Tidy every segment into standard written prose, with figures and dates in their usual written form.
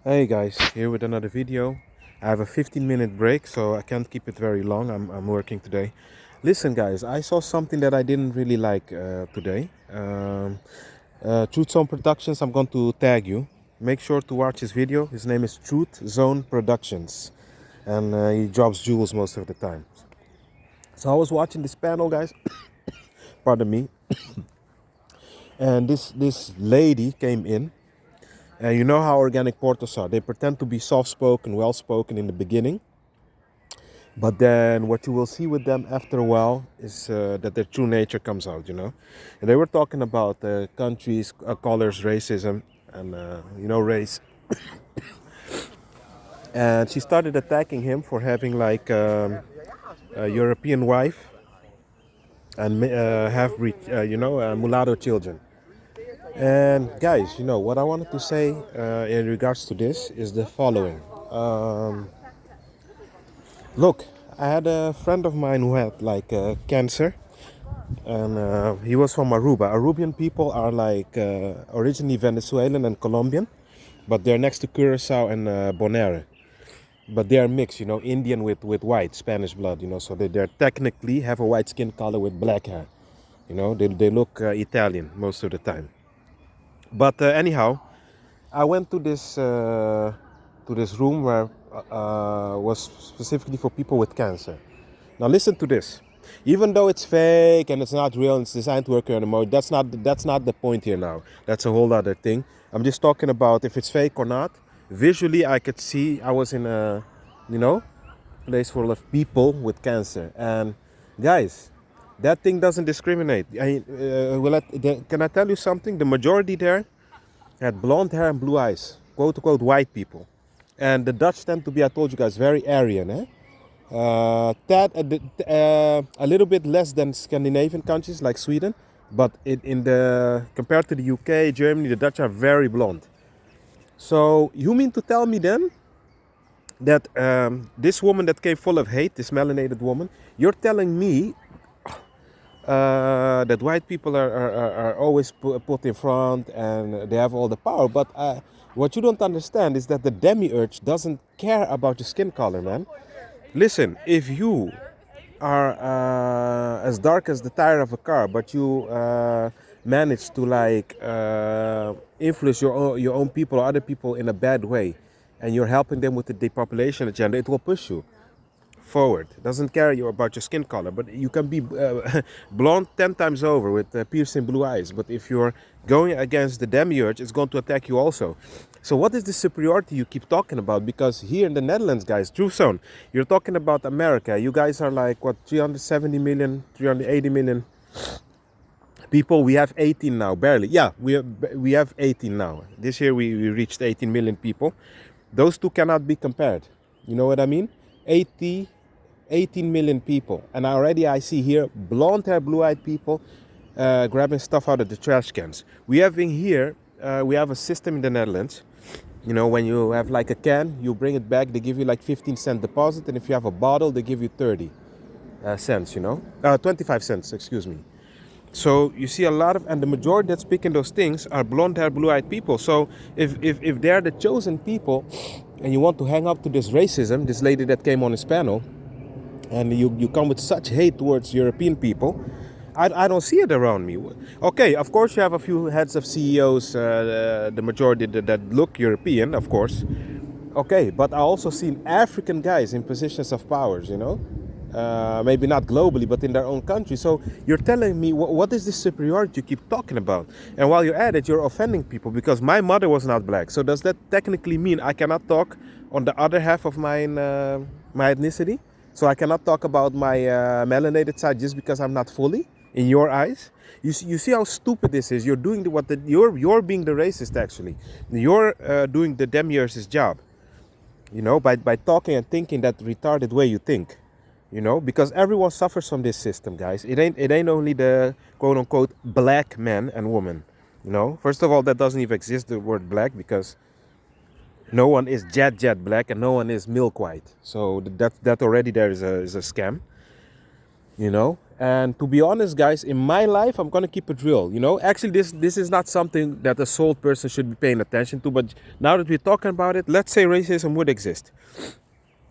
Hey guys, here with another video. I have a 15-minute break, so I can't keep it very long. I'm working today. Listen, guys, I saw something that I didn't really like today. Truth Zone Productions, I'm going to tag you. Make sure to watch his video. His name is Truth Zone Productions, and he drops jewels most of the time. So I was watching this panel, guys. Pardon me. And this lady came in. And you know how organic portals are. They pretend to be soft-spoken, well-spoken in the beginning. But then what you will see with them after a while is that their true nature comes out, you know. And they were talking about countries, colors, racism, and, race. And she started attacking him for having like a European wife and half-breed, mulatto children. And guys, what I wanted to say in regards to this is the following. Look, I had a friend of mine who had like cancer, and he was from Aruba. Aruban people are like originally Venezuelan and Colombian, but they're next to Curacao and Bonaire. But they are mixed, Indian with white, Spanish blood, so they're technically have a white skin color with black hair. They look Italian most of the time. But anyhow, I went to this room where was specifically for people with cancer. Now listen to this. Even though it's fake and it's not real and it's designed to work anymore, that's not the point here now. That's a whole other thing. I'm just talking about if it's fake or not. Visually, I could see I was in a, place full of people with cancer. And guys, that thing doesn't discriminate. Can I tell you something? The majority there had blonde hair and blue eyes, quote unquote white people. And the Dutch tend to be, I told you guys, very Aryan, eh? A little bit less than Scandinavian countries like Sweden, but compared to the UK, Germany, the Dutch are very blonde. So you mean to tell me then that this woman that came full of hate, this melanated woman, you're telling me that white people are always put in front and they have all the power. But what you don't understand is that the demiurge doesn't care about your skin color, man. Listen, if you are as dark as the tire of a car, but you manage to like influence your own people or other people in a bad way, and you're helping them with the depopulation agenda, it will push you forward. It doesn't care you about your skin color, but you can be blonde 10 times over with piercing blue eyes. But if you're going against the demiurge, it's going to attack you also. So what is the superiority you keep talking about? Because here in the Netherlands, guys, Truth Zone, you're talking about America. You guys are like, what, 370 million, 380 million people. We have 18 now, barely. Yeah, we have 18 now. This year we reached 18 million people. Those two cannot be compared. You know what I mean? 18 million people. And already I see here blonde hair, blue-eyed people grabbing stuff out of the trash cans. We have in here, we have a system in the Netherlands. When you have like a can, you bring it back, they give you like 15-cent deposit. And if you have a bottle, they give you 30 cents, 25 cents, excuse me. So you see a lot of, and the majority that speaking those things are blonde hair, blue-eyed people. So if they're the chosen people and you want to hang up to this racism, this lady that came on this panel, and you come with such hate towards European people, I don't see it around me. Okay, of course you have a few heads of CEOs, the majority that look European, of course. Okay, but I also seen African guys in positions of powers, maybe not globally, but in their own country. So you're telling me, what is this superiority you keep talking about? And while you're at it, you're offending people because my mother was not black. So does that technically mean I cannot talk on the other half of my ethnicity? So I cannot talk about my melanated side just because I'm not fully in your eyes. You see how stupid this is. You're doing you're being the racist actually. You're doing the demiurge's job. By talking and thinking that retarded way you think. Because everyone suffers from this system, guys. It ain't only the quote unquote black man and woman. First of all, that doesn't even exist, the word black, because no one is jet black and no one is milk white. So that already there is a scam. And to be honest, guys, in my life, I'm gonna keep it real. You know, actually, this is not something that a soul person should be paying attention to. But now that we're talking about it, let's say racism would exist.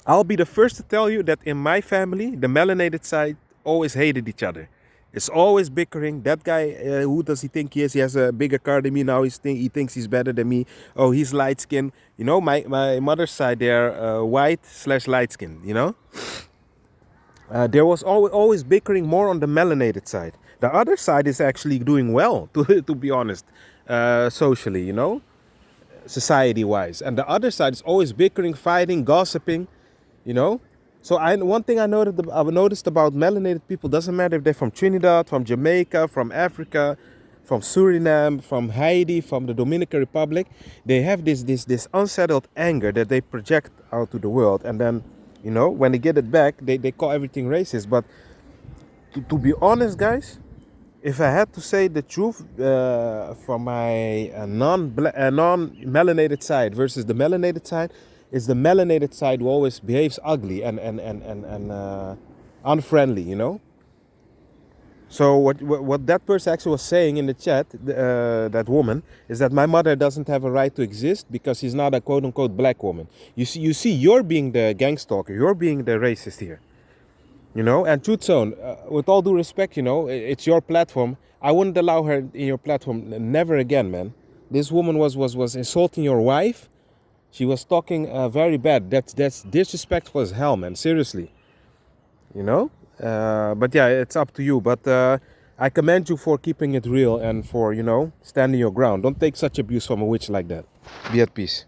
I'll be the first to tell you that in my family, the melanated side always hated each other. It's always bickering. That guy, who does he think he is? He has a bigger car than me now. He thinks he's better than me. Oh, he's light skinned. You know, my mother's side, they're white / light skinned, you know? There was always bickering more on the melanated side. The other side is actually doing well, to be honest, socially, you know, society-wise. And the other side is always bickering, fighting, gossiping, you know. So one thing I've noticed about melanated people, doesn't matter if they're from Trinidad, from Jamaica, from Africa, from Suriname, from Haiti, from the Dominican Republic, they have this unsettled anger that they project out to the world, and then, you know, when they get it back, they call everything racist. But to be honest, guys, if I had to say the truth, from my non-melanated side versus the melanated side, is the melanated side who always behaves ugly and unfriendly, you know. So what that person actually was saying in the chat, that woman, is that my mother doesn't have a right to exist because she's not a quote-unquote black woman. You see, you're being the gang stalker. You're being the racist here, you know. And Truth Zone, with all due respect, you know, it's your platform. I wouldn't allow her in your platform. Never again, man. This woman was insulting your wife. She was talking very bad. That's disrespectful as hell, man. Seriously, you know. But yeah, it's up to you. But I commend you for keeping it real and for, you know, standing your ground. Don't take such abuse from a witch like that. Be at peace.